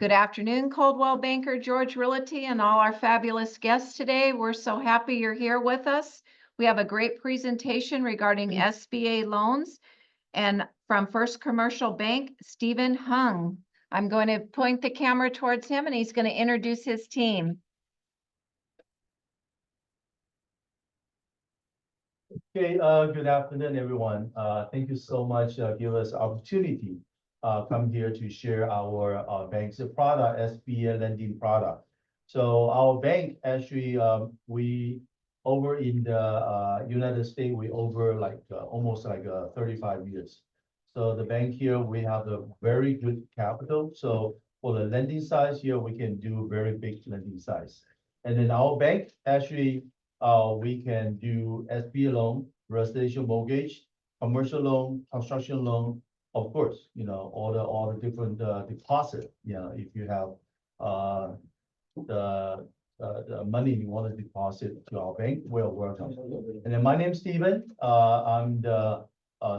Good afternoon, Coldwell Banker, George Realty, and all our fabulous guests today. We're so happy you're here with us. We have a great presentation regarding SBA loans. And from First Commercial Bank, Stephen Hung. I'm going to point the camera towards him and he's going to introduce his team. Okay, good afternoon, everyone. Thank you so much. Give us opportunity come here to share our bank's product, SBA lending product. So our bank actually, we over in the United States, we over like almost like 35 years. So the bank here, we have a very good capital. So for the lending size here, we can do very big lending size. And then our bank actually, we can do SBA loan, residential mortgage, commercial loan, construction loan, of course, you know, all the different deposit, you know, if you have the money you want to deposit to our bank, we're welcome. And then my name's Stephen. I'm the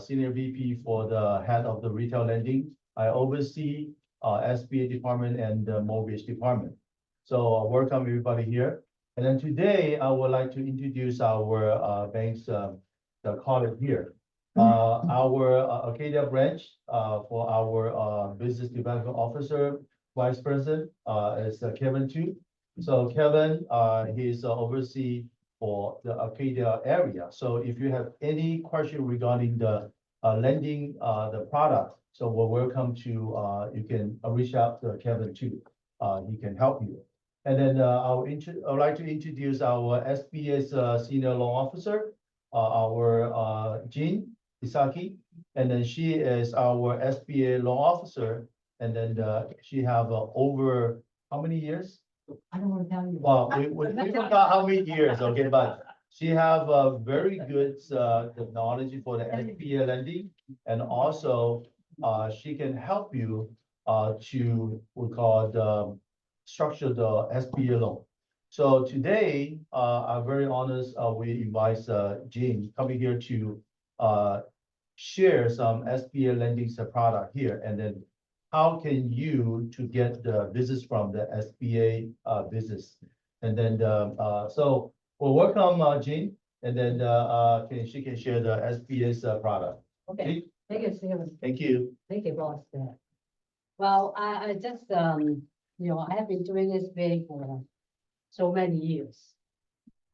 Senior VP for the head of the retail lending. I oversee SBA department and the mortgage department. So welcome everybody here. And then today I would like to introduce our bank's colleague here. Our Arcadia branch for our business development officer, vice president is Kevin Tu. So Kevin, he's oversee for the Arcadia area. So if you have any question regarding the lending the product, so we're welcome to you can reach out to Kevin Tu. He can help you. And then I'd like to introduce our SBA's senior loan officer, our Jean Isaki, and then she is our SBA loan officer, and then she have over how many years? I don't want to tell you. Well, we forgot how many years, okay, but she have a very good the knowledge for the SBA lending, and also she can help you to we call the structure the SBA loan. So today, I'm very honest, we invite Jean coming here to share some SBA lending product here, and then how can you to get the business from the SBA business, and then so we'll welcome Jean, and then she can share the SBA's product. Okay, thank you, Stephen. Thank you. Thank you, boss. Well, I just you know, I have been doing SBA for so many years.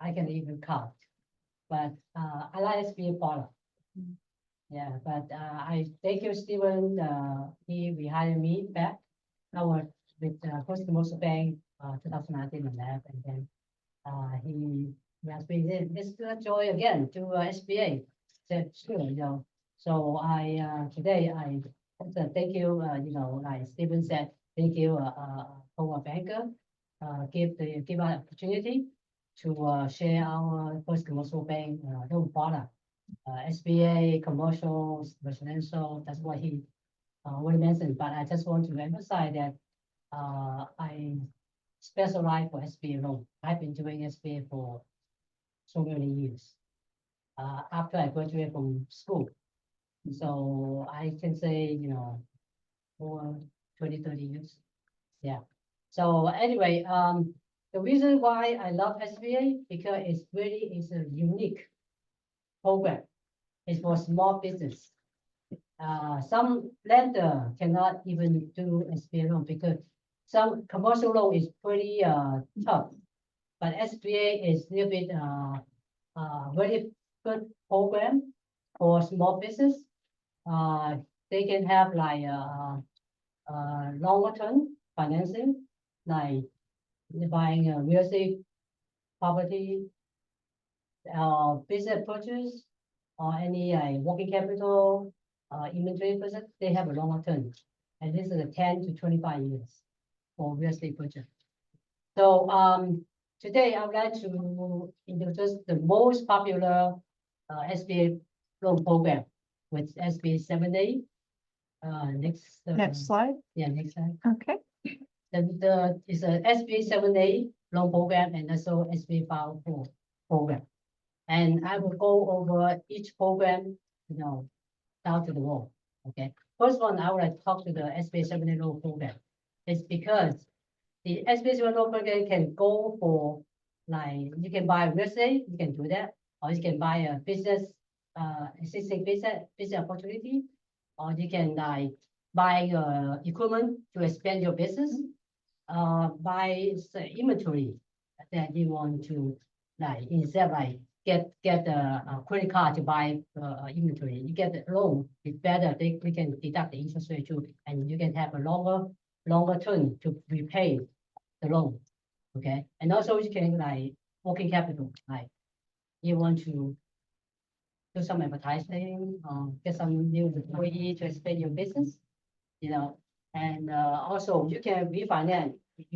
I can even count, but I like SBA product. Yeah, but I thank you, Stephen. He hired me back. I was with First Commercial Bank 2019 and that, and then he asked me, "Let's join again to SBA." Said sure, you know. So I today I thank you. You know, like Stephen said, thank you, our banker, give us opportunity to share our First Commercial Bank loan product. SBA, commercial, residential, that's what he already mentioned. But I just want to emphasize that I specialize for SBA loan. I've been doing SBA for so many years. After I graduated from school. So I can say, you know, for 20, 30 years. Yeah. So anyway, the reason why I love SBA because it's really is a unique program. It's for small business. Some lender cannot even do SBA loan because some commercial loan is pretty tough, but SBA is a little bit very good program for small business. They can have like longer term financing, like buying a real estate property, business purchase, or any working capital, inventory purchase. They have a longer term, and this is a 10 to 25 years for real estate purchase. So today I would like to introduce the most popular SBA loan program with SBA 7A. Next slide. Yeah, next slide. Okay. It's a SBA 7A loan program and also SBA 504 program. And I will go over each program, you know, down to the wall. Okay. First one, I would like to talk to the SBA 7A loan program. It's because the SBA loan program can go for, like, you can buy real estate, you can do that, or you can buy a business, existing business opportunity, or you can like buy equipment to expand your business, buy say, inventory that you want to, like, instead of like get a credit card to buy inventory, you get a loan. It's better. We can deduct the interest rate too, and you can have a longer term to repay the loan. Okay, and also you can like working capital, like you want to do some advertising, get some new employee to expand your business, and also you can refinance if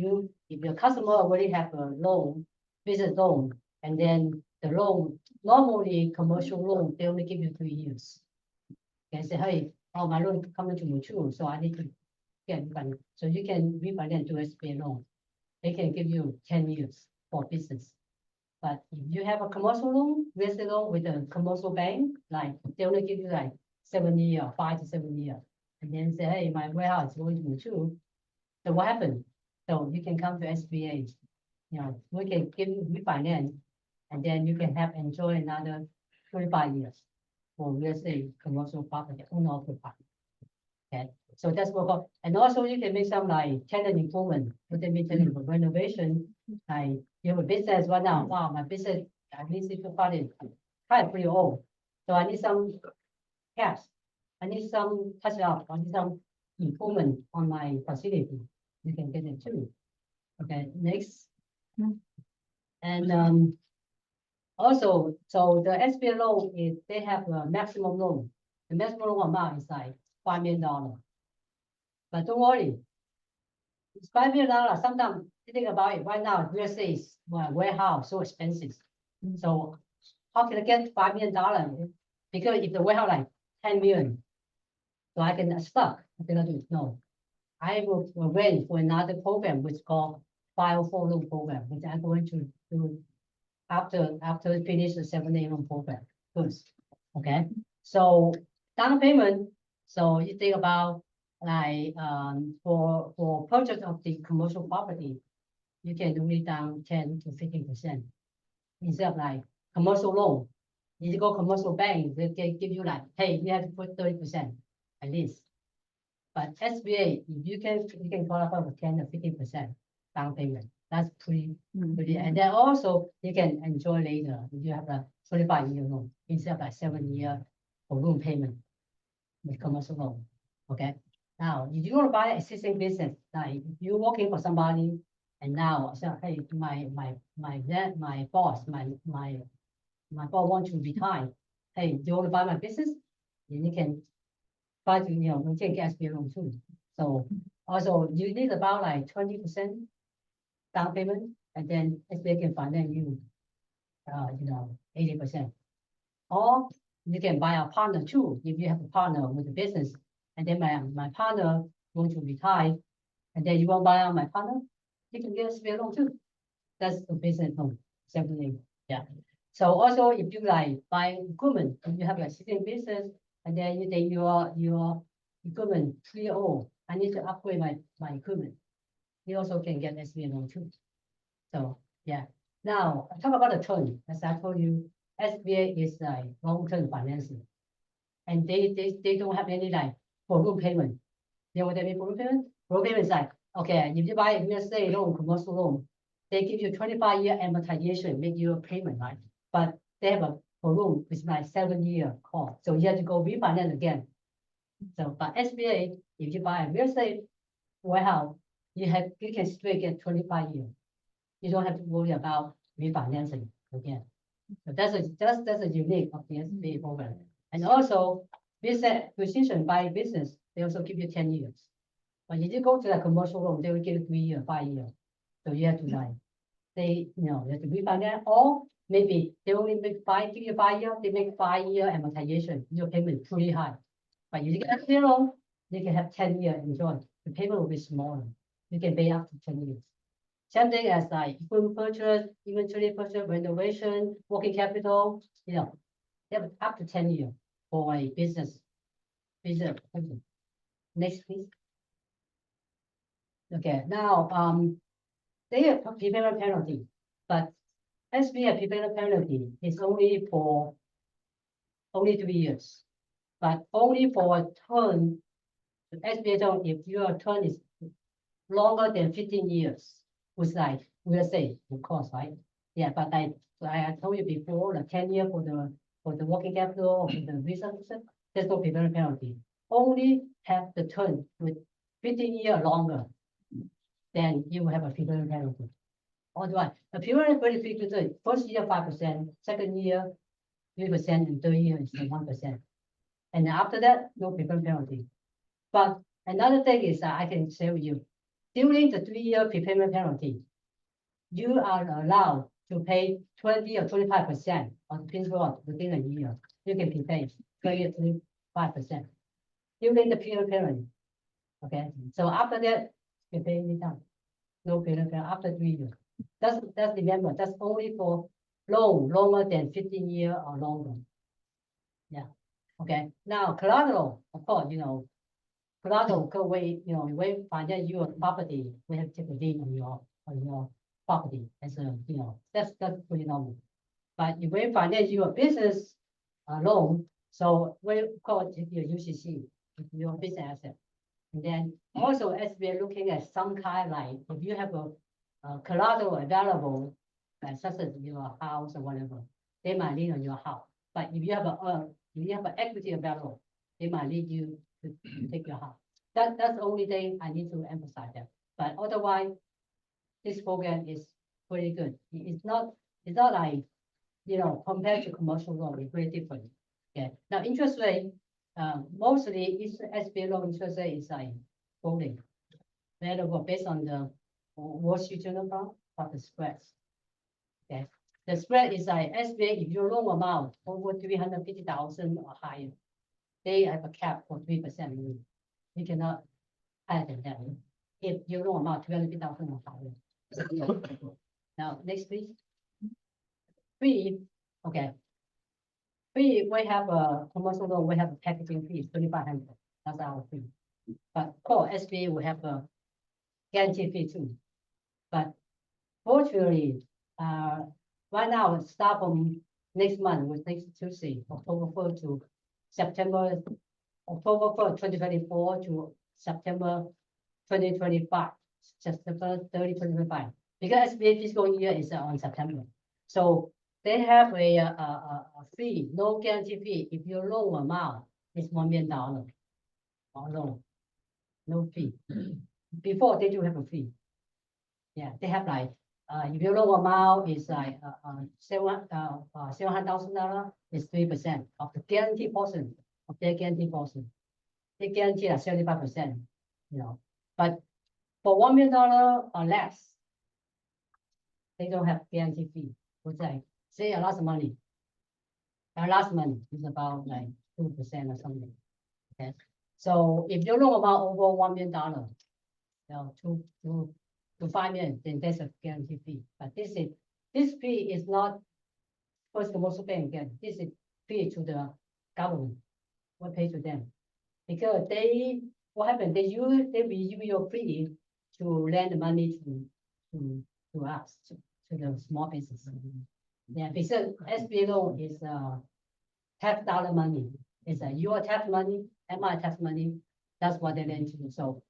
your customer already have a loan, business loan, and then the loan, normally commercial loan, they only give you 3 years. You can say, hey, oh, my loan coming to mature, so I need to get refunded. So you can refinance to SBA loan. They can give you 10 years for business. But if you have a commercial loan, real estate loan with a commercial bank, like they only give you like 7 years, 5 to 7 years. And then say, hey, my warehouse is going to mature. So what happened? So you can come to SBA, we can give you refinance, and then you can have enjoy another 25 years for real estate, commercial property, owner occupied. Okay, so that's what, and also you can make some like tenant improvement, what they mean tenant renovation. Like you have a business right now, wow, my business, I need to put it kind of pretty old. So I need some cash. I need some touch up, I need some improvement on my facility. You can get it too. Okay, next. And also, so the SBA loan is, they have a maximum loan. The maximum loan amount is like $5 million. But don't worry, it's $5 million. Sometimes you think about it right now, real estate is warehouse so expensive. So how can I get $5 million? Because if the warehouse like 10 million, so I can stuck. I cannot do it. No, I will arrange for another program which is called 504 loan program, which I'm going to do after finish the 7A loan program first. Okay, so down payment. So you think about like for purchase of the commercial property, you can do it down 10 to 15% instead of like commercial loan. If you go commercial bank, they can give you like, hey, you have to put 30% at least. But SBA, if you can qualify for 10 or 15% down payment. That's pretty. And then also you can enjoy later if you have a 25-year loan instead of like 7 year for loan payment with commercial loan. Okay. Now, if you want to buy existing business, like if you're working for somebody, and now so hey, my boss wants to retire. Hey, do you want to buy my business? And you can try to you can get SBA loan too. So also you need about like 20% down payment, and then SBA can finance you 80%. Or you can buy a partner too if you have a partner with a business, and then my partner going to retire, and then you want to buy out my partner, you can get a SBA loan too. That's a business loan, separately. Yeah. So also if you like buy equipment, if you have like sitting business, and then you think your equipment 3 years old, I need to upgrade my equipment. You also can get SBA loan too. So yeah. Now talk about the term. As I told you, SBA is like long-term financing, and they don't have any like balloon payment. You know what I mean? Balloon payment? Balloon payment is like, okay, if you buy real estate loan, commercial loan, they give you 25-year amortization, make you a payment, right? But they have a balloon with like 7-year call, so you have to go refinance again. So, but SBA, if you buy a real estate warehouse, you can straight get 25 years. You don't have to worry about refinancing again. So that's a unique of the SBA program. And also business acquisition by business, they also give you 10 years. But if you go to the commercial loan, they will give you 3 years, 5 years. So you have to like, you have to refinance, or maybe they only give you 5 years, they make 5-year amortization. Your payment pretty high. But if you get a loan, you can have 10 years enjoy. The payment will be smaller. You can pay up to 10 years. Same thing as like equipment purchase, inventory purchase, renovation, working capital, they have up to 10 years for a business. Next, please. Okay, now, they have prepayment penalty, but SBA prepayment penalty is only for only 2 years, but only for a term. The SBA term, if your term is longer than 15 years, which like we'll say, of course, right? Yeah, but I told you before, the 10 year for the working capital or for the visa, there's no prepayment penalty. Only have the term with 15 year longer, then you will have a prepayment penalty. Otherwise, the prepayment penalty is first year 5%, second year 3%, and third year is 1%. And after that, no prepayment penalty. But another thing is that I can share with you, during the 3-year prepayment penalty, you are allowed to pay 20 or 25% of the principal within a year. You can prepay 20 or 25% during the prepayment penalty. Okay, so after that, you pay it down. No prepayment penalty after 3 years. That's remember, that's only for loan longer than 15 years or longer. Yeah. Okay. Now collateral, of course, collateral go away, when finance your property, we have to take a lien on your property as a, that's pretty normal. But if we finance your business loan, so we call it your UCC, your business asset. And then also as we're looking at some kind like if you have a collateral available, such as your house or whatever, they might lien on your house. But if you have an equity available, they might lead you to take your house. That's the only thing I need to emphasize that. But otherwise, this program is pretty good. It's not like, compared to commercial loan, it's very different. Okay. Now interest rate, mostly is SBA loan interest rate is like floating. Therefore, based on the Wall Street Journal from the spreads. Okay. The spread is like SBA, if your loan amount over 350,000 or higher, they have a cap for 3%. You cannot higher than that. If your loan amount 250,000 or higher. Now, next please. Fee, okay. Fee, we have a commercial loan, we have a packaging fee, 2,500. That's our fee. But core SBA, we have a guarantee fee too. But fortunately, right now, start from next month, with next Tuesday, October 1st to September, October 1st, 2024 to September 2025, September 30, 2025. Because SBA fiscal year is on September. So they have a fee, no guarantee fee. If your loan amount is $1 million or loan, no fee. Before they do have a fee. Yeah, they have like, if your loan amount is like $700,000, it's 3% of the guarantee portion of their guarantee portion. They guarantee like 75%, But for $1 million or less, they don't have guarantee fee. Which like say a lot of money. Our last money is about like 2% or something. Okay. So if your loan amount over $1 million, to 5 million, then there's a guarantee fee. But this fee is not first commercial bank again. This is fee to the government. We pay to them because what happened? They will use your fee to lend money to us to the small business. Yeah, because SBA loan is tax dollar money. It's your tax money and my tax money. That's what they lend to. So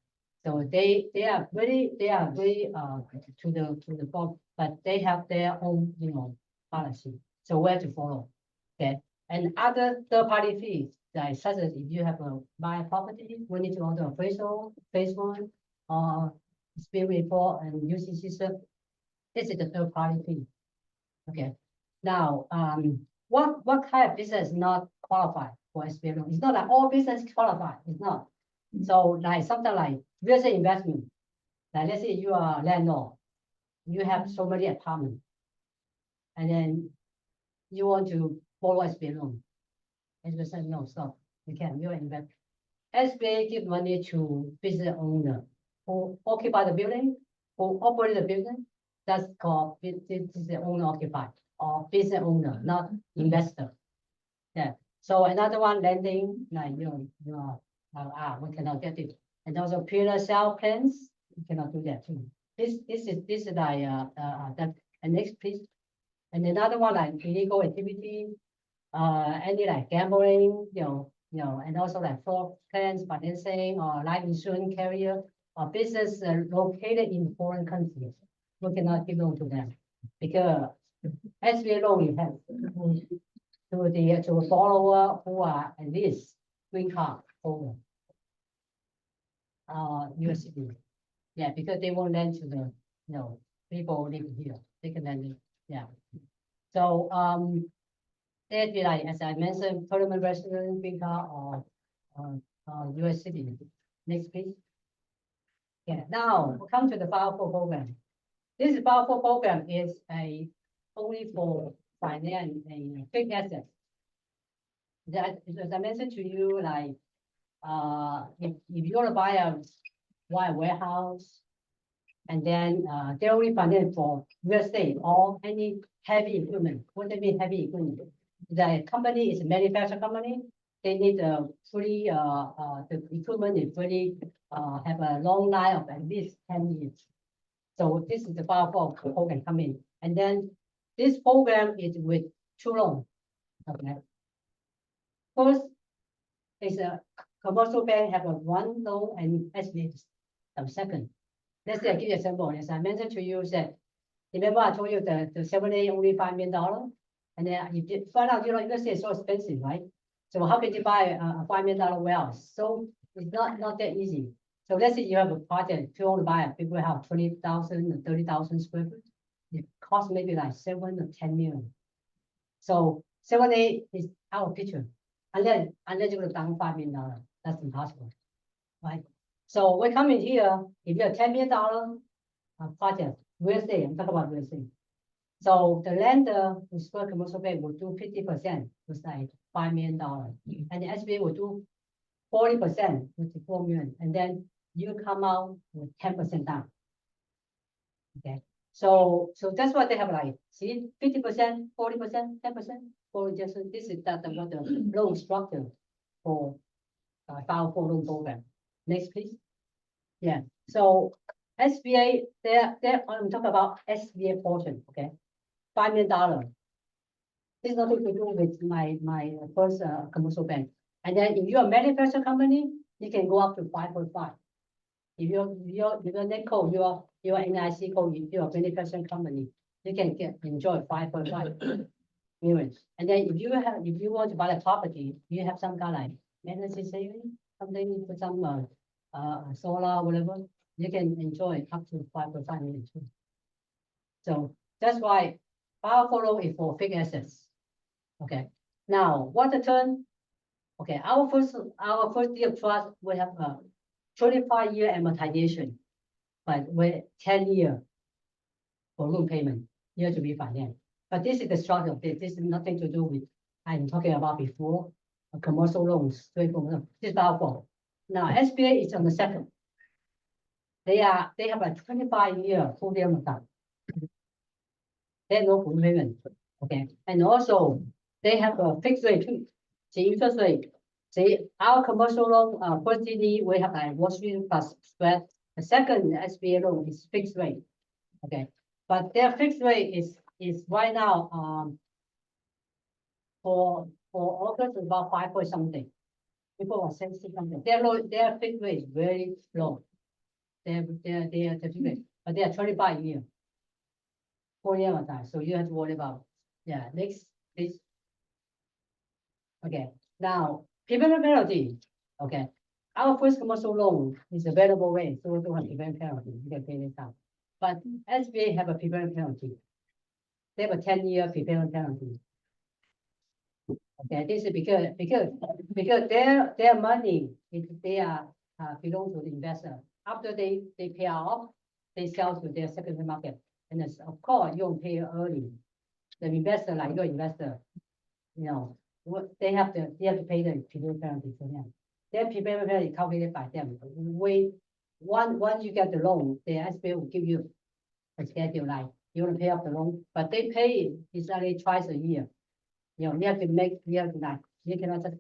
they are very to the board, but they have their own policy. So where to follow. Okay. And other third-party fees, like such as if you have a buy property, we need to order appraisal, phase 1, or spill report and UCC system. This is the third-party fee. Okay. Now, what kind of business not qualified for SBA loan? It's not like all business qualify. It's not. So like something like real estate investment. Like let's say you are a landlord, you have so many apartments, and then you want to borrow SBA loan. SBA said no, stop. You can. You are invest. SBA give money to business owner who occupy the building, who operate the building. That's called this is the owner occupied or business owner, not investor. Yeah. So another one lending, like we cannot get it. And also pillar sale plans, you cannot do that too. This is like, that, and next please. And another one like illegal activity, any like gambling, and also like fraud plans, financing, or life insurance carrier, or business located in foreign countries. We cannot give loan to them because SBA loan you have to a borrower who are at least green card holder. US citizen. Yeah, because they won't lend to the, people living here. They can lend it, yeah. So, they'd be like, as I mentioned, permanent resident, green card, or US citizen. Next, please. Yeah, now come to the powerful program. This powerful program is only for finance and fixed assets. That, as I mentioned to you, like, if you want to buy a warehouse, and then they only finance for real estate or any heavy equipment. What do you mean heavy equipment? The company is a manufacturing company. They need fully the equipment is fully have a long life of at least 10 years. So this is the powerful program coming. And then this program is with two loans. Okay. First is a commercial bank have a one loan and SBA the second. Let's say I give you an example. As I mentioned to you, that remember I told you the 7A only $5 million, and then you did find out, real estate is so expensive, right? So how can you buy a $5 million warehouse? So it's not that easy. So let's say you have a project, if you want to buy a big warehouse, 20,000 or 30,000 square foot, it costs maybe like 7 or 10 million. So 7A is out of picture. Unless you're going to down $5 million, that's impossible, right? So we come in here, if you have $10 million project, real estate, I'm talking about real estate. So the lender, the small commercial bank will do 50%, which is like $5 million. And the SBA will do 40%, which is 4 million. And then you come out with 10% down. Okay. So that's what they have like, see, 50%, 40%, 10%. For just this is what the loan structure for powerful loan program. Next, please. Yeah. So SBA, I'm talking about SBA portion. Okay, $5 million. This is nothing to do with my first commercial bank. And then if you're a manufacturing company, you can go up to 5.5. If you're net code, your NIC code, if you're a manufacturing company, you can enjoy 5.5 million. And then if you want to buy a property, you have some kind of like energy saving, something for some solar, whatever, you can enjoy up to 5.5 million too. So that's why powerful loan is for fixed assets. Okay. Now what the term? Okay, our first deal of trust will have a 25-year amortization, but with 10-year for loan payment, you have to be financed. But this is the structure of this. This is nothing to do with I'm talking about before commercial loans, straightforward. This is powerful. Now SBA is on the second. They have a 25-year full amortization. They have no full payment. Okay, and also they have a fixed rate too. The interest rate. See, our commercial loan, first TD, we have like Wall Street plus spread. The second SBA loan is fixed rate. Okay, but their fixed rate is right now for August about 5 point something. People are saying something. Their fixed rate is very low. Their fixed rate, but they are 25 years. 4 years time. So you have to worry about. Yeah, next, please. Okay, now prepayment penalty. Okay, our first commercial loan is a variable rate, so we don't have prepayment penalty. You can pay it down. But SBA have a prepayment penalty. They have a 10-year prepayment penalty. Okay, this is because their money is they are belong to the investor. After they pay off, they sell to their secondary market. And of course, you don't pay early. The investor, like your investor, what they have to pay the prepayment penalty for them. Their prepayment penalty calculated by them. Once you get the loan, the SBA will give you a schedule like you want to pay off the loan, but they pay it's only twice a year. You have to you cannot just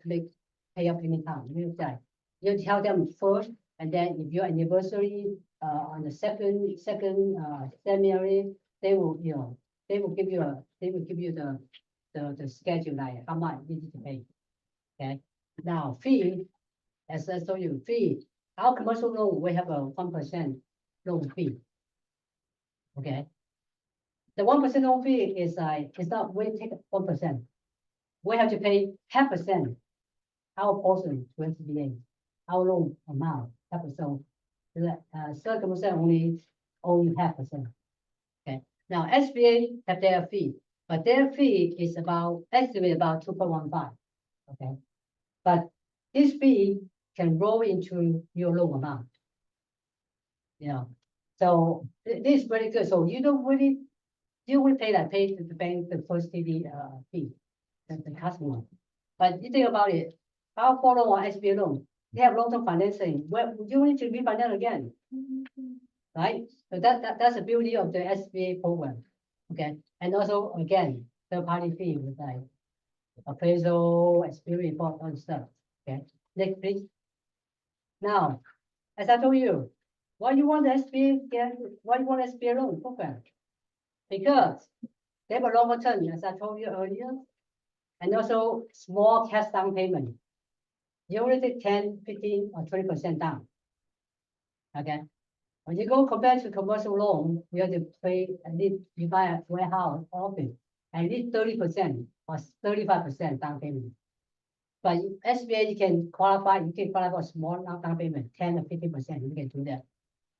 pay up anytime. You tell them first, and then if your anniversary on the second semi-annually, they will, they will give you the schedule, like how much you need to pay. Okay, now fee, as I told you, fee, our commercial loan, we have a 1% loan fee. Okay. The 1% loan fee is like, it's not, we take 1%. We have to pay 10%, our portion to SBA, our loan amount, 10%. Third commercial only 0.5%. Okay, now SBA have their fee, but their fee is estimated about 2.15. Okay, but this fee can roll into your loan amount. So this is very good. So you don't really pay to the bank the first TD fee, the customer. But you think about it, our loan or SBA loan, they have long-term financing. Well, you need to refinance again, right? So that's the beauty of the SBA program. Okay, and also again, third-party fee with like appraisal, SBA report, all stuff. Okay, next please. Now, as I told you, why you want the SBA loan program? Because they have a longer term, as I told you earlier, and also small cash down payment. You only take 10, 15, or 20% down. Okay. When you go compared to commercial loan, you have to pay at least, you buy a warehouse office, at least 30% or 35% down payment. But SBA, you can qualify for small down payment, 10 or 15%, you can do that.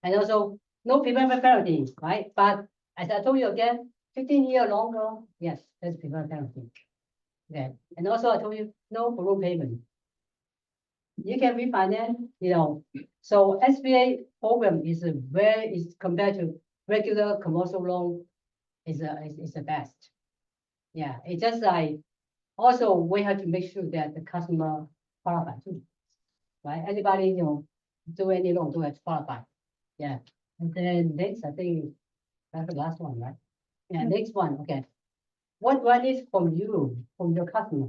And also no prepayment penalty, right? But as I told you again, 15 years longer, yes, that's prepayment penalty. Okay. And also I told you no balloon payment. You can refinance, so SBA program is compared to regular commercial loan is the best. Yeah, it's just like, also we have to make sure that the customer qualify too, right? Anybody, do any loan, do have to qualify. Yeah, and then next, I think that's the last one, right? Yeah, next one, okay. What do I need from you, from your customer?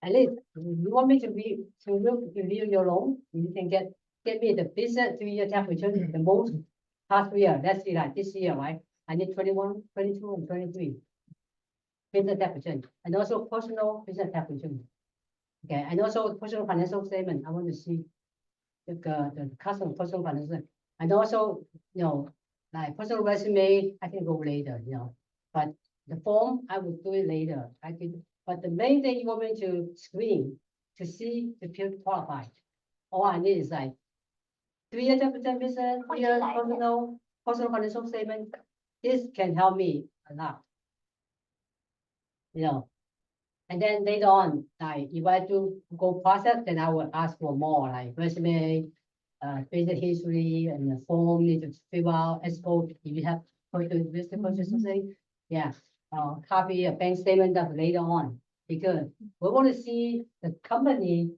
At least you want me to review your loan, you can get me the business 3-year tax return, the most past year. Let's see, like this year, right? I need 21, 22, and 23 business tax return, and also personal business tax return. Okay, and also personal financial statement. I want to see the customer personal financial, and also like personal resume. I can go later, but the form I will do it later. But the main thing you want me to screen to see if you're qualified. All I need is like 3-year tax return business, 3-year personal financial statement. This can help me a lot. And then later on, like if I do go process, then I will ask for more, like resume, basic history, and the form need to fill out, export if you have purchase something. Yeah, copy a bank statement that later on, because we want to see the company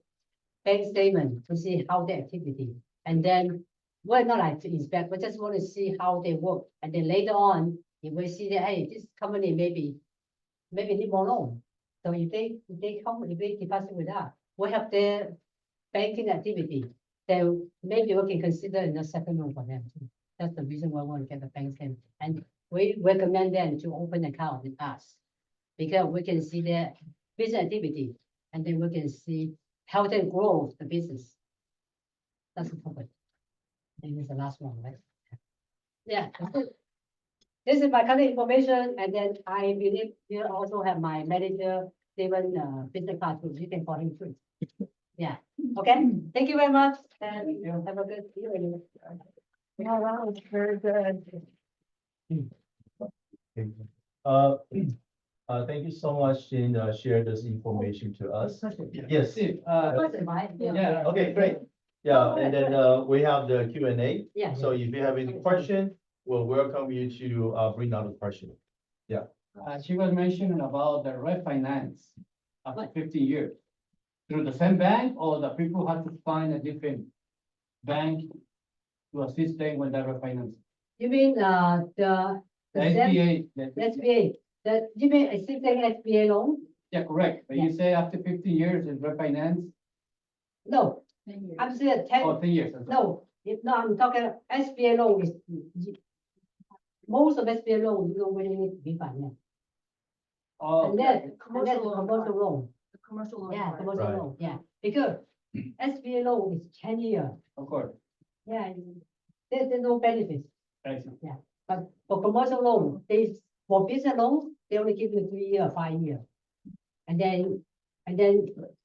bank statement to see how their activity, and then we're not like to inspect, we just want to see how they work, and then later on, if we see that hey, this company maybe need more loan, so if they deposit with us, we have their banking activity, then maybe we can consider the second loan for them too. That's the reason why we want to get the bank statement, and we recommend them to open an account with us, because we can see their business activity, and then we can see how they grow the business. That's the purpose. And this is the last one, right? Yeah. This is my contact information, and then I believe you also have my manager, Steven, business card too. You can call him too. Yeah. Okay. Thank you very much, and have a good evening. Yeah, that was very good. Thank you so much in share this information to us. Yes. Yeah. Okay, great. Yeah, and then we have the Q&A. Yeah. So if you have any question, we'll welcome you to bring out the question. She was mentioning about the refinance after 50 years. Through the same bank, or the people have to find a different bank to assist them with the refinance? You mean the SBA. SBA? You mean existing SBA loan? Yeah, correct. But you say after 50 years is refinance? No, I'm saying 10. Oh, 10 years. No, No, I'm talking SBA loan is, most of SBA loan, you don't really need to refinance. Oh, Unless, okay. unless the commercial loan, The commercial loan. yeah, part. commercial Right. loan, yeah, because SBA loan is 10 year, Of course, yeah, there's no benefits. I see. But for commercial loan, for business loans, they only give you 3 year, 5 year. And then,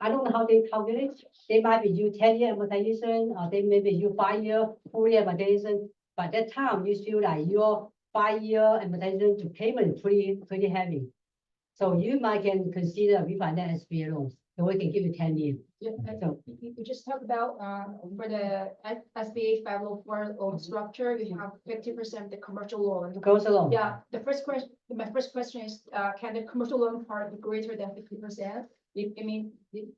I don't know how they calculate, they might be you 10 year amortization, or they may be you 5 year, full year amortization. But that time, you feel like your 5 year amortization to payment pretty heavy. So you might can consider refinance SBA loans, so we can give you 10 years. Yeah, and So, you just talked about, for the SBA 504 loan structure, you have 50% the commercial loan. commercial loan. Yeah, my first question is, can the commercial loan part be greater than 50%?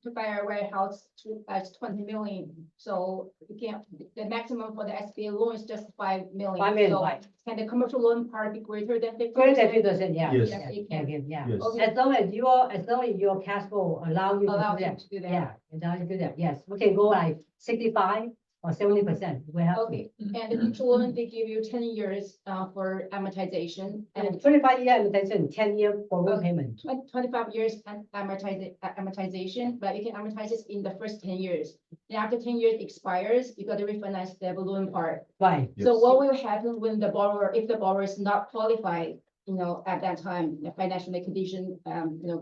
To buy a warehouse it's 20 million, so you can't, the maximum for the SBA loan is just 5 million. 5 million, So right. can the commercial loan part be greater than 50%? Greater than 50%, yeah. Yes. Yeah, It can can. give, yeah. Yes. Okay. As long as your cash flow allow you to Allow do you that. to do that. Yeah, allow you to do that, yes. We can go like 65 or 70%. We have. Okay, and the mutual loan, they give you 10 years, for amortization And and 25 year amortization, 10 year for one Okay. payment. 25 years amortization, but you can amortize it in the first 10 years. And after 10 years expires, you got to refinance the balloon part. Right, So Yes. what will happen when the borrower, if the borrower is not qualified, at that time, the financial condition,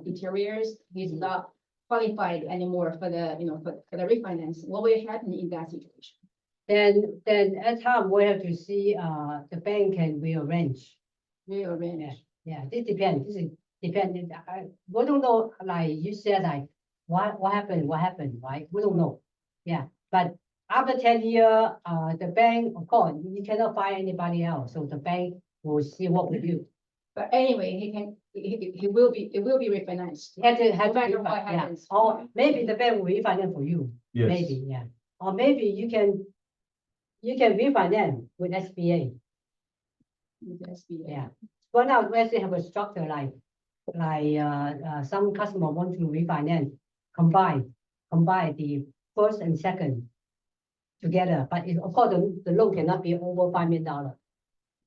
deteriorates, he's not qualified anymore for the, for the refinance, what will happen in that situation? then at time we have to see, the bank can rearrange. Rearrange. Yeah, this depends, we don't know, like you said, like, what happened, right? We don't know. Yeah, but after 10 year, the bank, of course, you cannot find anybody else, so the bank will see what we do. But anyway, it will be refinanced. Have No to, matter what yeah, happens. or maybe the bank will refinance for you, Yes. maybe, yeah. Or maybe you can refinance with SBA, With the SBA. yeah. But now we actually have a structure like, some customer want to refinance, combine the first and second together, but of course, the loan cannot be over $5 million.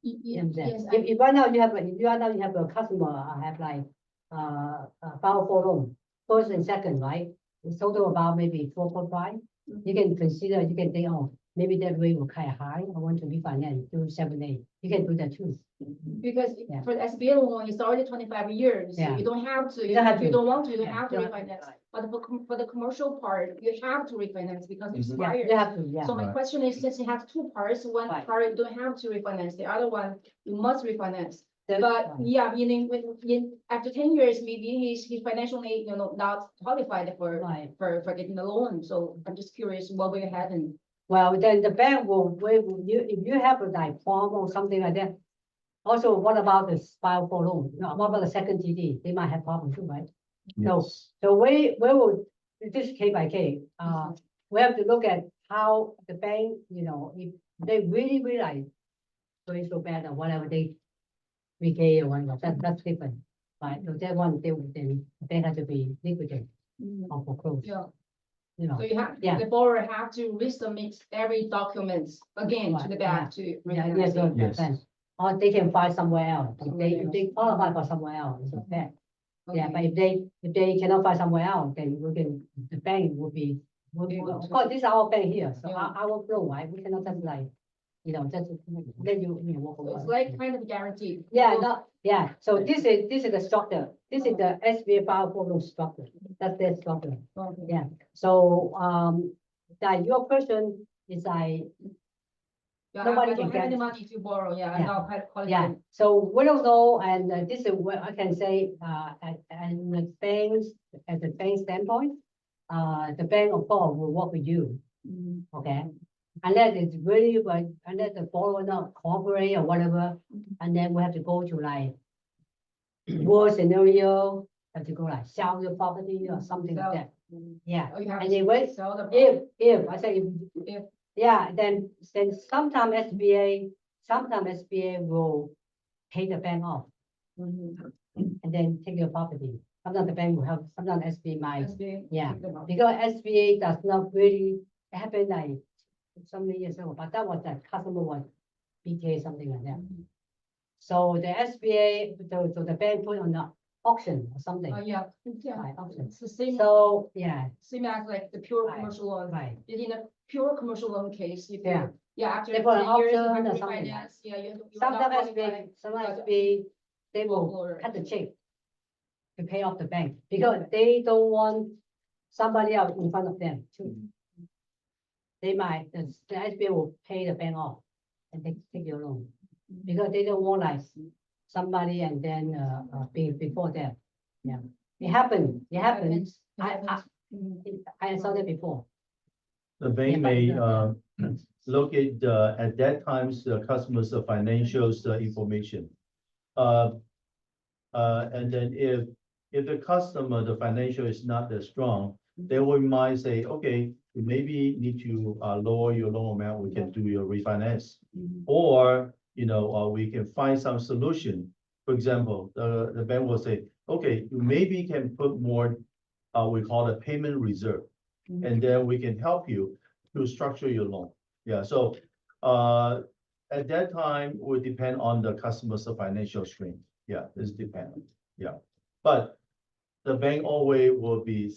Yes, If right now you have a customer, have like, file for loan, first and second, right? It's total about maybe 4.5. You can consider, you can think, oh, maybe that rate will kind of high. I want to refinance to 7.8. You can do that too. Because Yeah. for the SBA loan, it's already 25 years. Yeah. You don't have to, You don't have if you to. don't want to, you don't Yeah, have to you don't have to, refinance. right. But for the commercial part, you have to refinance because it Mhm. Yeah, expires. you have to, yeah. So my Right. question is, since you have two parts, one Right. part you don't have to refinance, the other one you must refinance. That's But right. yeah, meaning after 10 years, maybe he's financially, not qualified Right. for getting the loan. So I'm just curious, what will happen? Well, then the bank if you have a like form or something like that. Also, what about the file for loan? What about the second TD? They might have problems too, right? Yes. So we will, this case by case, we have to look at how the bank, if they really like, doing so bad or whatever, they repay or whatever, that's different. Right, so that one, they have to be liquidated or foreclosed, Yeah. you know. So you have, Yeah. the borrower have to resubmit every documents again to Right, the bank to Yeah, refinance yes, it. so Yes. that's, or they can find somewhere else. If they qualify for somewhere else, it's okay. Yeah, but Okay. if they cannot find somewhere else, then the bank will be, of course, this is our bank here, so Yeah. our flow, right? We cannot just like, just let you, walk So away. it's like kind of guaranteed. Yeah, no, yeah, so this is the structure, this is the SBA file follow structure, that's their structure. Okay. Yeah, so, that your question is Yeah, Nobody I don't can have any guarantee. money to borrow, yeah, I'm Yeah. not yeah, qualified. so we don't know, and this is what I can say, and the banks, at the bank standpoint, the bank of course will work with you, Mhm. okay? Unless it's really, like, unless the borrower not cooperate or whatever, and then we have to go to like worst scenario, have to go like sell the property or something like Sell. that. Yeah, Oh, you have and to then wait, sell the. if, I say, If. yeah, then sometimes SBA will pay the bank off Mhm. and then take your property. Sometimes the bank will help, sometimes SBA might, SBA, yeah. take them out. because SBA does not really happen like so many years ago, but that was the customer was BTA, something like that. So the SBA, the bank put on the auction or something. Yeah, Right, auction. it's the same, So, yeah, same as like the pure Right, commercial loan. right. In a pure commercial loan case, if Yeah. you, yeah, after They 10 put an years, you option have or to something. refinance, yeah, you. Sometimes SBA, they will Lower. cut the check to pay off the bank, because they don't want somebody else in front of them too. They might, the SBA will pay the bank off and take your loan, because they don't want like somebody and then, before them. Yeah, it happens, I saw that before. The bank Yeah, may, but, locate, at that times, the customer's financials information. And then if the customer, the financial is not that strong, they will might say, okay, you maybe need to, lower your loan amount, we can do your refinance. Or, we can find some solution. For example, the bank will say, okay, you maybe can put more, we call it payment reserve. And then we can help you to structure your loan. Yeah, so, at that time, would depend on the customer's financial strength. Yeah, it's dependent, yeah. But the bank always will be,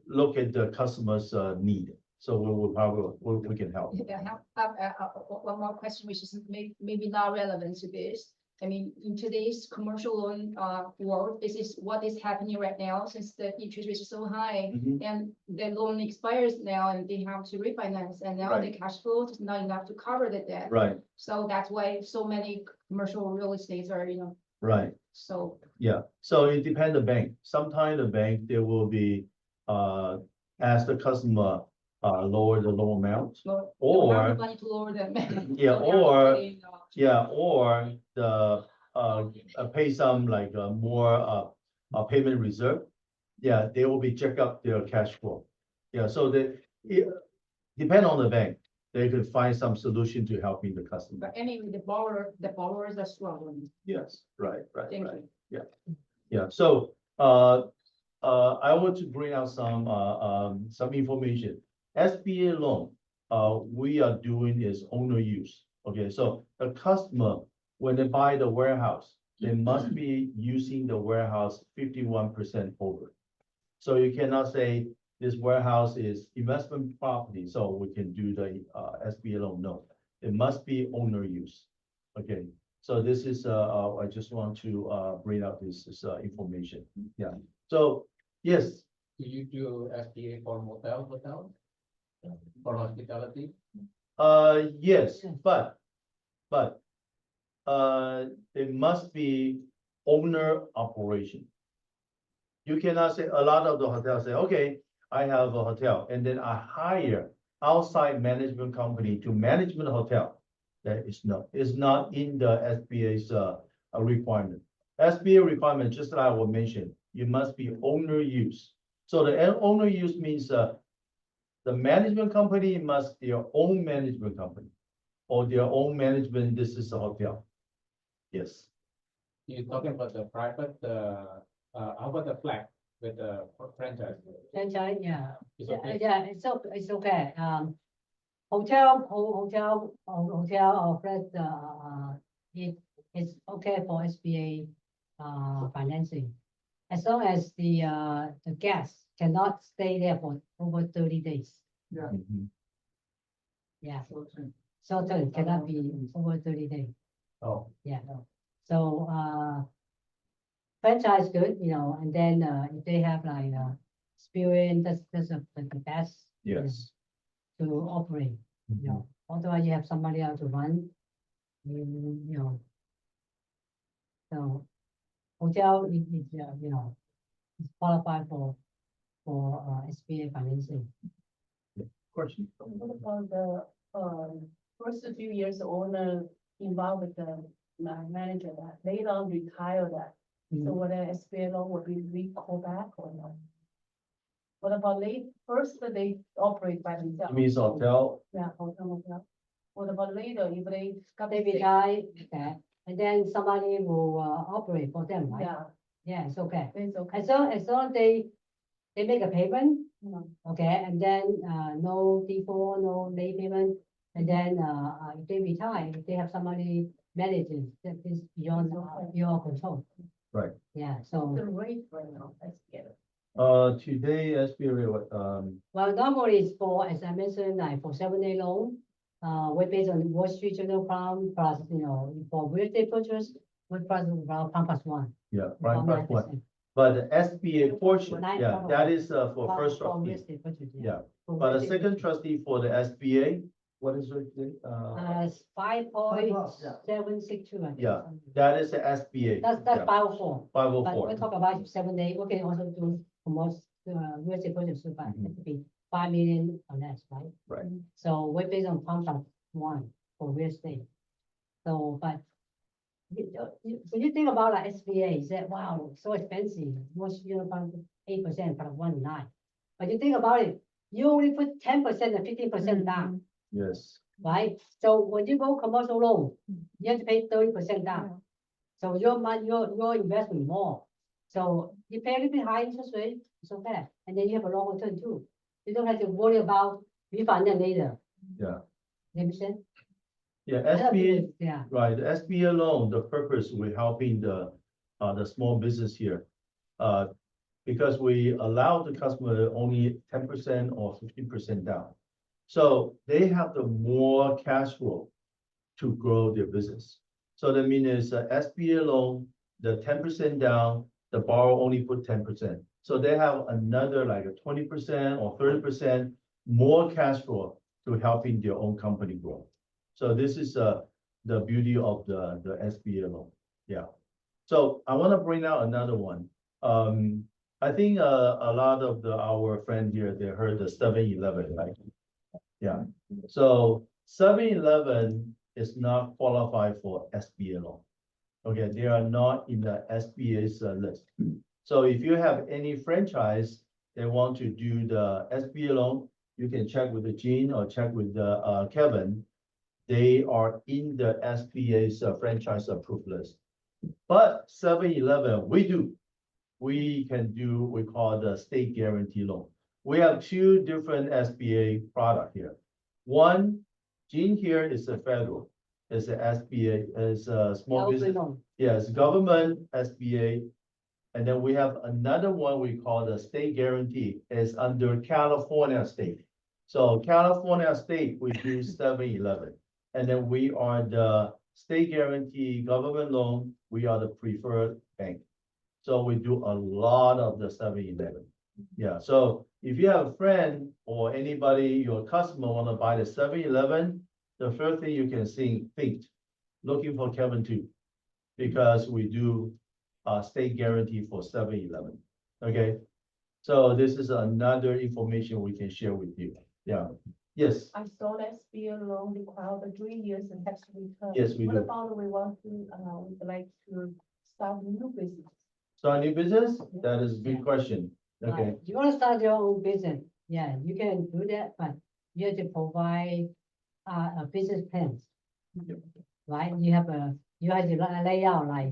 look at the customer's, need. So we will probably, we can help. Yeah, one more question, which is maybe not relevant to this. I mean, in today's commercial loan world, this is what is happening right now, since the interest rates are so high. Mhm. And the loan expires now and they have to refinance, and now the cash flow is not enough to cover the debt. Right, So that's why so many commercial real estates are, right. so. Yeah, so it depends the bank. Sometimes the bank, they will be, ask the customer, lower the loan amount. Well, Or- they don't have the money to lower them. Yeah, So they have to or- put in, Yeah, or the, pay some like, more, payment reserve. Yeah, they will be check up their cash flow. Yeah, so it depend on the bank. They could find some solution to helping the customer. But anyway, the borrowers are struggling. Yes, right, Thank right. you. Yeah, so, I want to bring out some information. SBA loan, we are doing is owner use. Okay, so the customer, when they buy the warehouse, they must be using the warehouse 51% over. So you cannot say this warehouse is investment property, so we can do the, SBA loan. No, it must be owner use. Okay, so this is, I just want to, bring out this, information. Yeah, so, yes, Do you do SBA for hotel? For hospitality? yes, but, it must be owner operation. You cannot say, a lot of the hotels say, okay, I have a hotel, and then I hire outside management company to manage the hotel. That is not in the SBA's, requirement. SBA requirement, just like I will mention, you must be owner use. So the owner use means, the management company must their own management company. Or their own management, this is a hotel. Yes, You're talking about the private, how about the flat with the franchise? Franchise, yeah. It's Yeah, okay. yeah, it's okay. Hotel or flat, it's okay for SBA, financing. As long as the guest cannot stay there for over 30 days. Mhm. Yeah, short term cannot be over 30 days. Oh, Yeah, so, franchise good, and then, if they have like, experience, that's the best. yes. To operate, Mhm. otherwise you have somebody else to run. So hotel is, is qualified for, SBA financing. Question? What about the, first few years, the owner involved with the manager that later on retire that? So Mhm. whether SBA loan will be recall back or not? What about first they operate by themselves? Means hotel, Yeah, hotel. What about later, if they got They sick? retire that, and then somebody will, operate for them, right? Yeah, Yeah, it's okay. it's okay. As long they make a payment, Okay, and then, no default, no late payment, and then, if they retire, if they have somebody managing, that is beyond your control. Right. Yeah, so, The rate right now, let's get it. Today SBA rate, what, well, normally it's for, as I mentioned, like for 7-day loan, we based on Wall Street Journal prime plus, for real estate purchase, we price around prime plus 1. yeah, prime about plus one. 9%. But the SBA portion, Nine yeah, probably. that is, for For first real trustee, estate purchase, yeah. For But real the estate second trustee for the SBA, what is it? It's 5.762. I think, Yeah. something. That is the SBA. That's yeah, 504. But 504. we talk about 7-day, we can also do for most, real estate purchase, but it has to be 5 million or less, right? Right. So we're based on prime plus 1 for real estate. So, but when you think about like SBA, you say, wow, so expensive, most, 8% plus 1.9. But you think about it, you only put 10% and 15% down. Yes, Right? So when you go commercial loan, you have to pay 30% down. So your money, your investment more. So you pay a little bit high interest rate, it's okay. And then you have a long return too. You don't have to worry about refunding later. yeah. You understand? Yeah, SBA, Yeah. right, the SBA loan, the purpose, we're helping the small business here. Because we allow the customer only 10% or 15% down. So they have the more cash flow to grow their business. So that means SBA loan, the 10% down, the borrower only put 10%. So they have another like a 20% or 30% more cash flow to helping their own company grow. So this is the beauty of the SBA loan. Yeah. So I want to bring out another one. I think a lot of our friends here, they heard the 7-Eleven, right? Yeah. So 7-Eleven is not qualified for SBA loan. Okay, they are not in the SBA's list. So if you have any franchise, they want to do the SBA loan, you can check with the Gene or check with the Kevin. They are in the SBA's franchise approved list. But 7-Eleven, we can do, we call the state guarantee loan. We have two different SBA product here. One, Gene here is a federal, is a SBA, is a small business. Yes, government SBA. And then we have another one we call the state guarantee, is under California state. So California state, we do 7-Eleven. And then we are the state guarantee government loan, we are the preferred bank. So we do a lot of the 7-Eleven. Yeah, so if you have a friend or anybody, your customer want to buy the 7-Eleven, the first thing you can think, looking for Kevin too. Because we do state guarantee for 7-Eleven. Okay, so this is another information we can share with you. Yeah, yes, I saw that SBA loan require the 3 years and tax return. Yes, we What do. about we want to, we'd like to start a new business? start a new business? That is a good Yeah. question. Okay, You want to start your own business, yeah, you can do that, but you have to provide a business plan. Right, you have to lay out like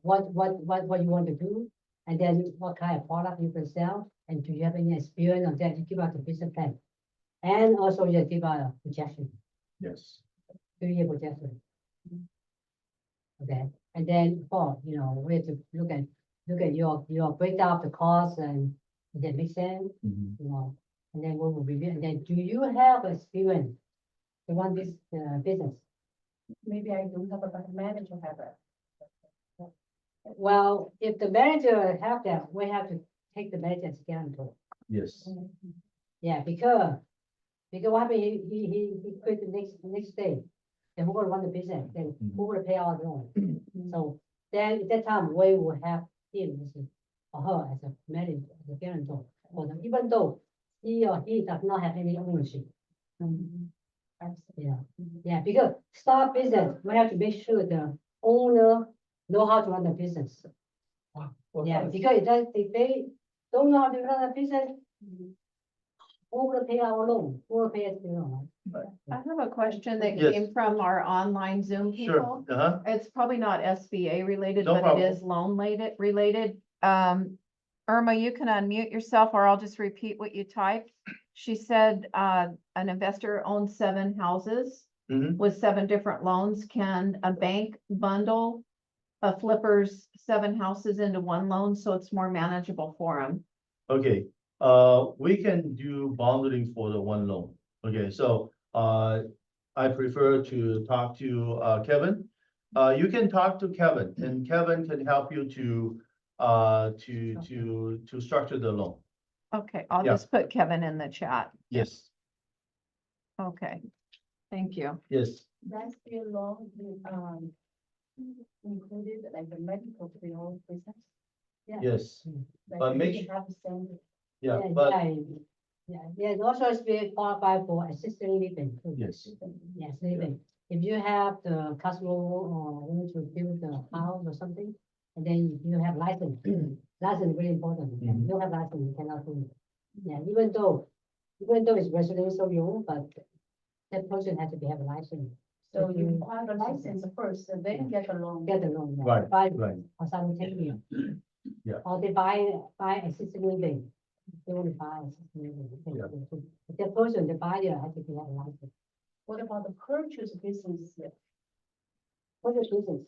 what you want to do, and then what kind of product you can sell, and do you have any experience on that? You give out the business plan, and also you give out a projection, yes, 3-year projection. Okay, and then we have to look at your breakdown of the costs, and does that make sense? Mhm. And then we will review, and then do you have experience to run this business? Maybe I don't have, but the manager have it. Well, if the manager have that, we have to take the manager as guarantor. yes, Yeah, because what happened, he quit the next day. Then who gonna run the business? Then who will pay all the loan? So then at that time, we will have him or her as a manager, as a guarantor for them, even though he or he does not have any ownership. Yeah, yeah, because start business, we have to make sure the owner know how to run the business. Yeah, because if they don't know how to run the business, who will pay our loan? Who will pay us the loan? I have a question that Yes. came from our online Zoom sure, people. It's probably not SBA related, No but problem. it is loan related. Irma, you can unmute yourself or I'll just repeat what you typed. She said, an investor owns 7 houses Mhm. with 7 different loans. Can a bank bundle a flipper's 7 houses into one loan so it's more manageable for them? Okay, we can do bundling for the one loan. Okay, so, I prefer to talk to, Kevin. You can talk to Kevin and Kevin can help you to structure the loan. Okay, I'll Yeah. just put Kevin in the chat. Yes, Okay, thank you. yes, That's still long, included like the medical bill business. yes, Like But we make have the same. yeah, but, Yeah, also it's be qualified for assisted living. too. yes, Yes, living. If you have the customer or want to build the house or something, and then you have license, license is very important. If you don't have license, you cannot do it. Yeah, even though it's residential use, but that person has to have a license. So you require the license first, and then get a loan. Get the loan. yeah. right, Buy right, or simultaneously. Yeah. Or they buy assisted living. They want to buy assisted living. they Yeah. can do. But the person, the buyer has to have a license. What about the purchase business? For the business.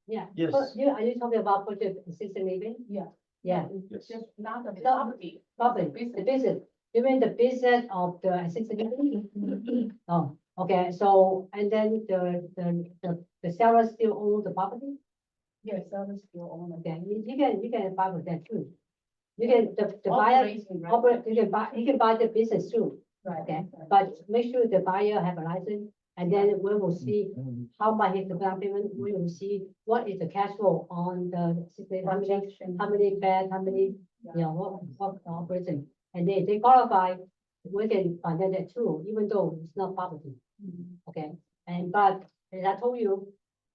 Yeah. Yes. But are you talking about purchase assisted living? Yeah. Yeah, yes, Just not the No. property. probably, the business. You mean the business of the assisted living? Oh, okay, so, and then the seller still own the property? Yes, that is still on. Okay, you can buy with that too. You can, the buyer, you can buy the business too, Right. okay? But make sure the buyer have a license, and then we will see how much is the down payment, we will see what is the cash flow on the, how many bed, how many, you know, what operation. And then if they qualify, we can finance that too, even though it's not property, okay? And but, as I told you,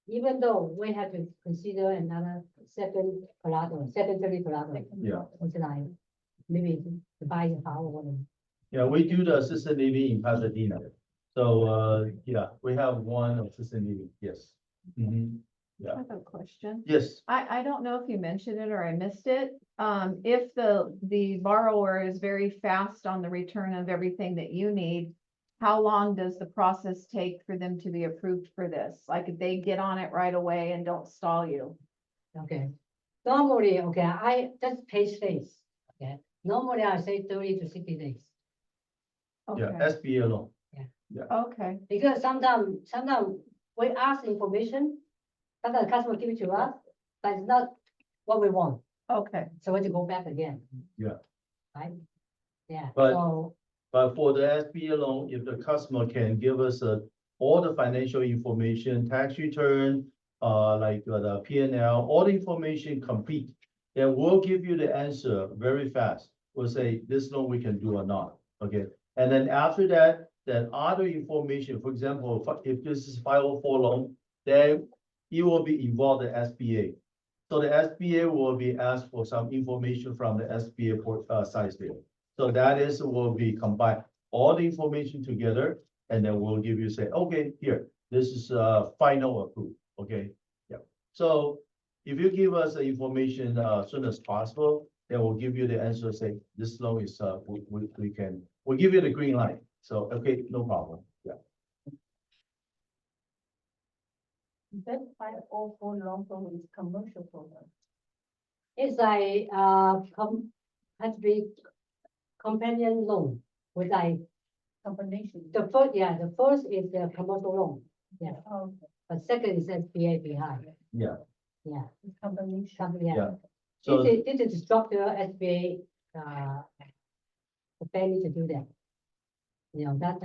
even though we have to consider another secondary collateral. Yeah. Which like, maybe to buy a house or whatever. yeah, we do the assisted living in Pasadena. So, yeah, we have one assisted living, yes. Mhm. I have a question. Yes, I don't know if you mentioned it or I missed it. If the borrower is very fast on the return of everything that you need, how long does the process take for them to be approved for this? Like if they get on it right away and don't stall you? Okay. Normally, okay, that's page days, okay? Normally I say 30 to 60 days. yeah, Okay, SBA loan. okay, Because sometimes we ask information, sometimes the customer give it to us, but it's not what we want. okay. So we have to go back again. Yeah. Right? Yeah, But- so, But for the SBA loan, if the customer can give us all the financial information, tax return, like the P&L, all the information complete, then we'll give you the answer very fast. We'll say, this loan we can do or not, okay? And then after that, then other information, for example, if this is 504 loan, then it will be involved in SBA. So the SBA will be asked for some information from the SBA side there. So that is, will be combined, all the information together, and then we'll give you, say, okay, here, this is final approved, okay? Yeah, so if you give us the information as soon as possible, then we'll give you the answer, say, this loan is, we'll give you the green light. So, okay, no problem, yeah. That 504 loan from is commercial program. it's like, has to be companion loan with like, Combination. the first is the commercial loan, yeah, Oh, but second is SBA behind, Yeah, yeah. it's combination. Yeah. so, This is the structure SBA, the family to do that. You know, that's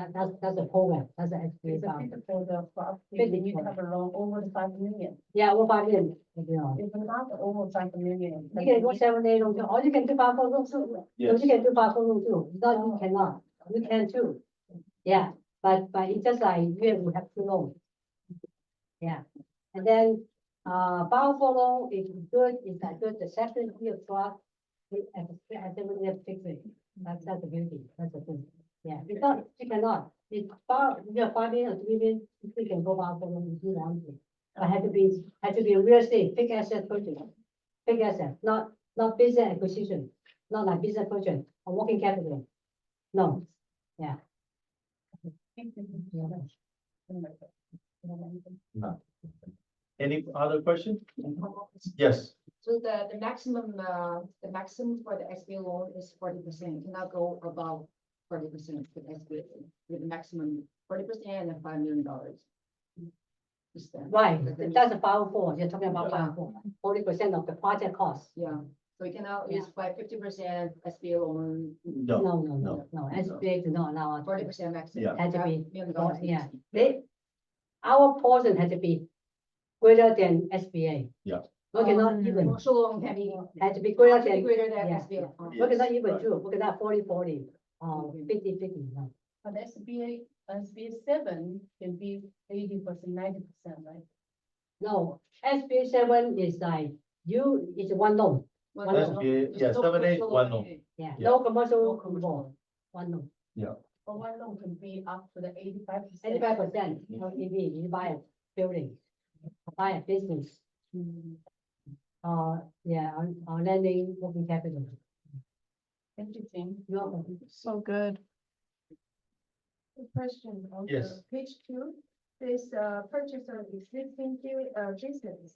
a program, that's an SBA It's a fund. bit for the property, they need to have a loan over 5 million. Yeah, over 5 million, you know. If not over 5 million. You can go 7, 8 loan too, or you can do 5 loan too. yes, You can do 5 loan too, it's not you cannot, you can too. Yeah, but it's just like you have 2 loans. Yeah, and then, powerful loan is good, is that good, the second year of trust. As a fixed rate, that's the beauty, that's the thing. Yeah, because you cannot, it's you have 5 million or 3 million, you can go powerful loan if you want to. But had to be a real estate, big asset purchase, big asset, not business acquisition. not like business purchase or working capital. No, yeah. No. Any other question? Yes, So the maximum for the SBA loan is 40%, cannot go above 40% for the SBA, with the maximum 40% and $5 million. Is that- Right, that- that's a powerful, you're talking about Yeah. powerful, 40% of the project cost. Yeah, so we cannot Yeah. use by 50% SBA loan, no, No, SBA do not allow us. 40% maximum. Yeah. Had to be, $5 million Oh, yeah, each. our portion had to be greater than SBA. Yeah. We cannot Mm. even, Commercial loan can be, had to be greater have to be than, greater than yeah, SBA. we Yeah. cannot even right. do, we cannot 40-40, 50-50, no. But SBA 7 can be 80%, 90%, right? No, SBA 7 is like, it's one loan, One One loan. loan. SBA, There's yeah, no 7A, commercial one loan. loan. yeah, Yeah. no commercial No commercial. involved, one loan. But one loan can be up to the 85%. 85%, you buy a building, buy a business, yeah, on lending working capital. Interesting. No, So good. Question on Yes. page 2, this purchase of existing business.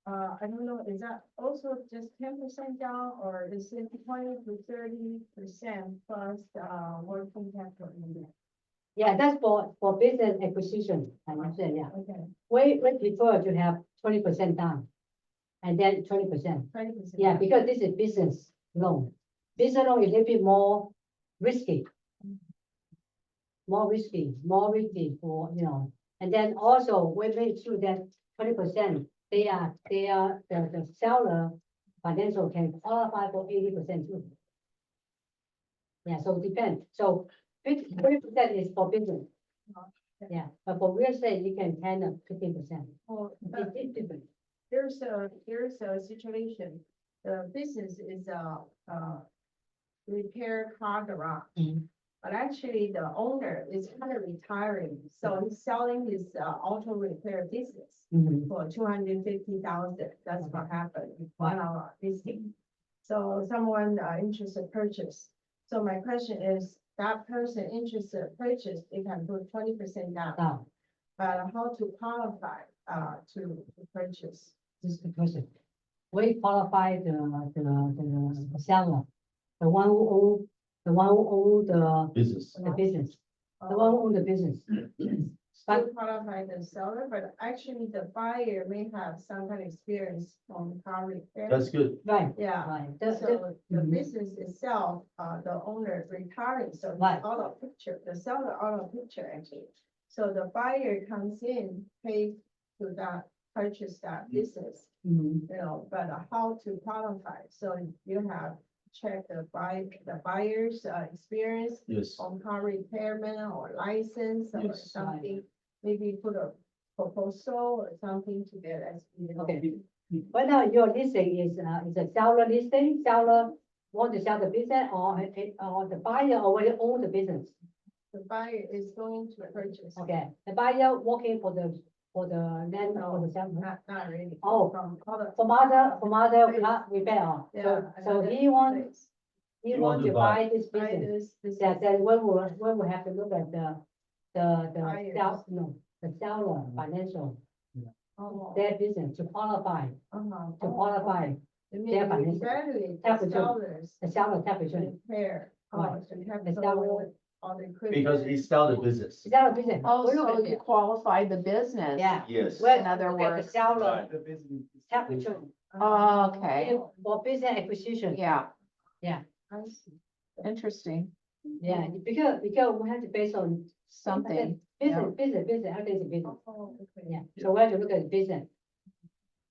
I don't know, is that also just 10% down or is it 20 to 30% plus working capital in there? yeah, that's for business acquisition, I said, yeah. Okay, We prefer to have 20% down. And then 20%, 20%. yeah, because this is business loan. Business loan is a little bit more risky. More risky for, and then also we make sure that 20%, the seller financial can qualify for 80% too. Yeah, so it depends, so 20% is for business. Yeah, but for real estate, you can 10 or 15%. Oh, It's different. There's a situation, the business is a repair car garage. Mhm. But actually, the owner is kind of retiring, so he's selling his auto repair business Mhm. for 250,000. That's what happened with one of our listing. So someone interested purchase. So my question is, that person interested purchase, they can put 20% down. Now, But how to qualify to purchase? this is the person. We qualify the seller, the one who own Business. the business, the one who own the business. Still qualify the seller, but actually the buyer may have some kind of experience on car repair. That's good. Right, Yeah, right. so the Mhm. business itself, the owner retiring, so it's Right. out of picture, the seller out of picture actually. So the buyer comes in, pays to that, purchase that business, Mhm. but how to qualify, so you have check the buyer's experience Yes, on car repairman or license or Yes. something, maybe put a proposal or something to get as. Okay. But now your listing is a seller listing, seller want to sell the business or the buyer already own the business. The buyer is going to purchase. Okay, the buyer working for the land or the seller. Not really. Oh. From other. From other car repair. Yeah. So another he want, place. he want to buy this Buy business. this Yeah, business. then we will have to look at the Buyers. the seller financial, Oh, their business to qualify, uh-huh. to qualify You mean their you financial- evaluate the capital. sellers the seller capital. repair. Right. So you have The to seller- go all the equipment. because he started the business. Seller business. Oh, We look so at you it. qualify the business. Yeah. Yes. Well, In other look at the words. seller Right. capital Oh, okay, for business acquisition. yeah, I see. interesting, Yeah, because we have to base on something. yeah. business, everything is business. Oh, okay. Yeah, so we have to look at business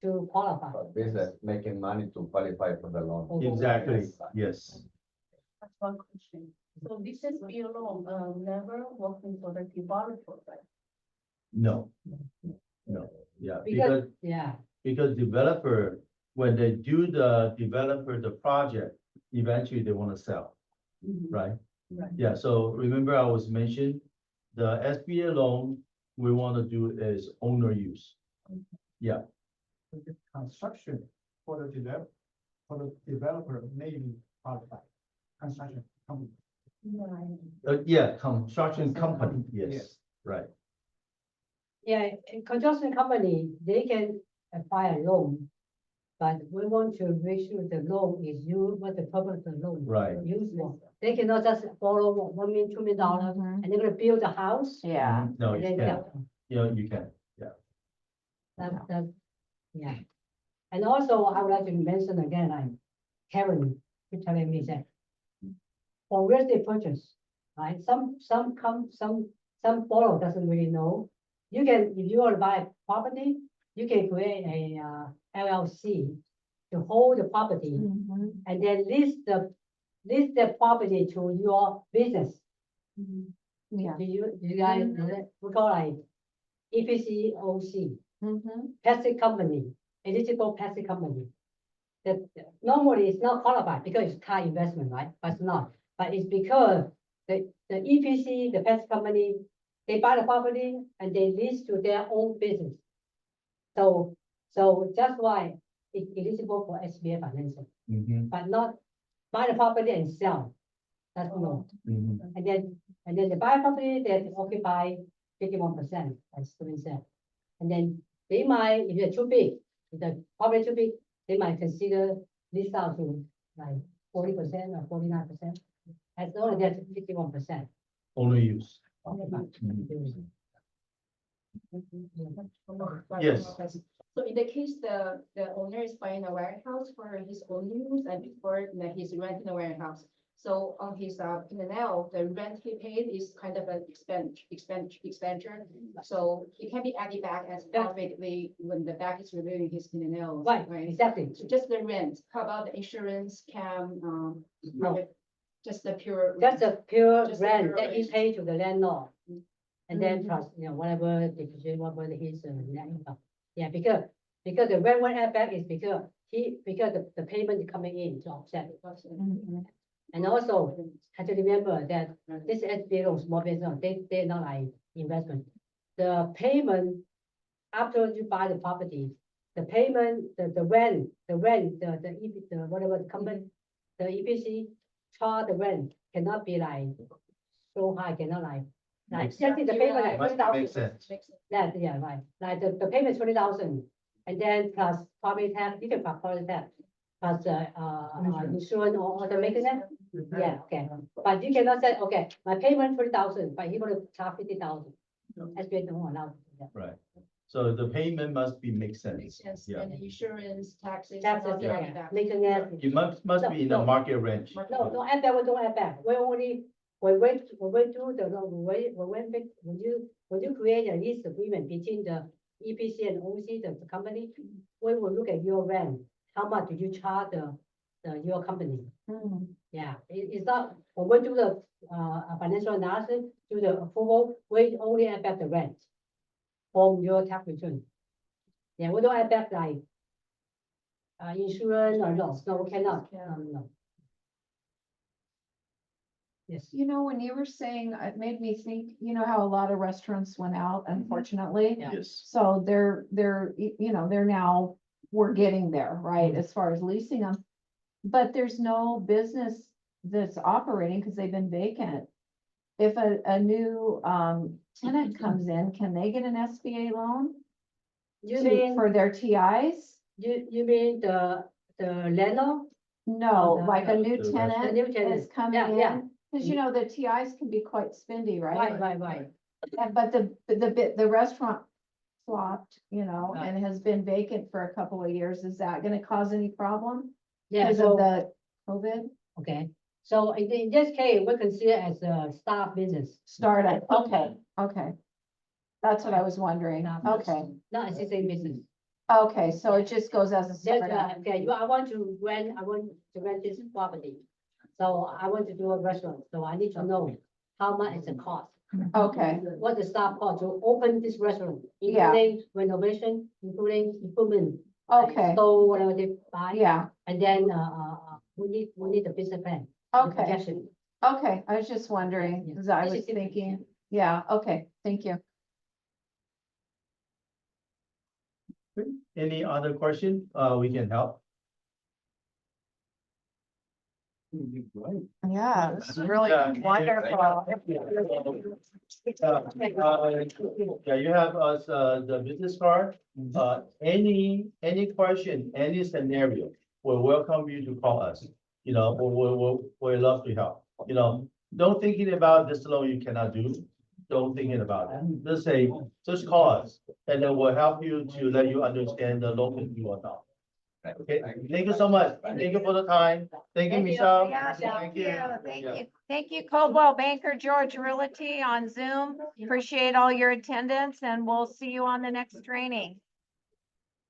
to qualify. But business making money to qualify for the loan. Exactly, yes. That's one question. So this is be alone, never working for the developer, right? No. No, yeah, Because, yeah, because developer, when they do the developer, the project, eventually they want to sell, right? Right. Yeah, so remember I was mentioned, the SBA loan, we want to do is owner use. Yeah, the construction for the developer, maybe qualify. Construction company. Yeah, construction company, yes, Yes. right. Yeah, a construction company, they can apply a loan. But we want to make sure the loan is used, what the purpose of the loan. Right. Used for. They cannot just borrow $1 million, $2 million, Mhm. and they're gonna build a house. Yeah. No, and you then can, sell. you can, That, yeah. And also, I would like to mention again, like Karen, keep telling me that. For real estate purchase, right, some borrower doesn't really know. You can, if you want to buy a property, you can create a, LLC to hold the property Mhm. and then list the property to your business. Yeah. Do you guys know that? We call like EPCOC. Mhm. Passive company, eligible passive company. That normally it's not qualified because it's car investment, right? But it's not. But it's because the EPC, the passive company, they buy the property and they lease to their own business. So that's why it's eligible for SBA financing, Mhm, but not buy the property and sell. That's no. mhm. And then they buy property that occupy 51%, as Steven said. And then they might, if they're too big, if the property too big, they might consider this out to like 40% or 49%. As long as that's 51%. Only use. Yes. So in the case the owner is buying a warehouse for his own use and before that he's renting a warehouse. So on his P&L, the rent he paid is kind of an expenditure. So it can be added back as profit when the bank is reviewing his P&L. Right, exactly. So just the rent. How about the insurance can No. just the pure. That's a pure Just a rent pure that he rent. paid to the landlord. And then Mhm. plus, whatever depreciation, whatever his net income. Yeah, because the rent went add back is because the payment is coming in to offset. Mhm. And also, have to remember that this SBA loan, small business, they're not like investment. The payment, after you buy the property, the payment, the rent, whatever the company, the EPC charge the rent cannot be like so high, cannot like Makes just the payment like Must 20,000. make sense. That, yeah, right. Like the payment 20,000, and then plus property tax, you can plus property tax, plus insurance or the maintenance. Yeah, okay. But you cannot say, okay, my payment 20,000, but he gonna charge 50,000. SBA don't allow to do that. Right. So the payment must be make Makes sense. sense. Yeah. And insurance, taxes. Taxes, all the yeah, added back. maintenance. You must be in a No. market range. No, don't add back, we don't add back. We only, when we do the loan, when you create a lease agreement between the EPC and OC, the company, we will look at your rent, how much do you charge your company? Mhm. Yeah, it's not, when we do the, financial analysis, do the approval, we only add back the rent from your tax return. Yeah, we don't add back like, insurance or no, we cannot, no. Yes. You know, when you were saying, it made me think, you know how a lot of restaurants went out, unfortunately. Yeah. Yes. So they're, they're now, we're getting there, right, as far as leasing them. But there's no business that's operating because they've been vacant. If a new tenant comes in, can they get an SBA loan You mean, for their TIs? you mean the landlord? No, the- like a new the tenant The new tenant. is coming Yeah, yeah. in, because you know, the TIs can be quite spendy, right? Right. But the restaurant flopped, Right. and has been vacant for a couple of years. Is that gonna cause any problem? Yeah, Because so, of the COVID okay, so in this case, we consider as a staff business. startup? Okay. That's what I was wondering. Staff Okay, business, not existing business. okay, so it just goes as a That's, startup. okay, I want to rent this property. So I want to do a restaurant, so I need to know how much is the cost. Okay, What the staff cost to open this restaurant, Yeah. including renovation, including equipment. like Okay. Stove, whatever they buy. yeah, And then, we need the business plan. the okay, projection. okay. I was just wondering, Yeah. because I This was is different, thinking, yeah, okay, thank you. Any other question? We can help. Yeah, this is really Yeah. wonderful. Yeah, you have us, the business card. Any question, any scenario, we welcome you to call us. You know, we love to help. You know, don't thinking about this loan you cannot do. Don't thinking about it. Just say, just call us and then we'll help you to let you understand the loan that you want now. Okay, thank you so much. Thank you for the time. Thank you, Michelle. Yeah, thank you, Yeah. Thank you, Coldwell Banker George Realty on Zoom. Appreciate all your attendance and we'll see you on the next training.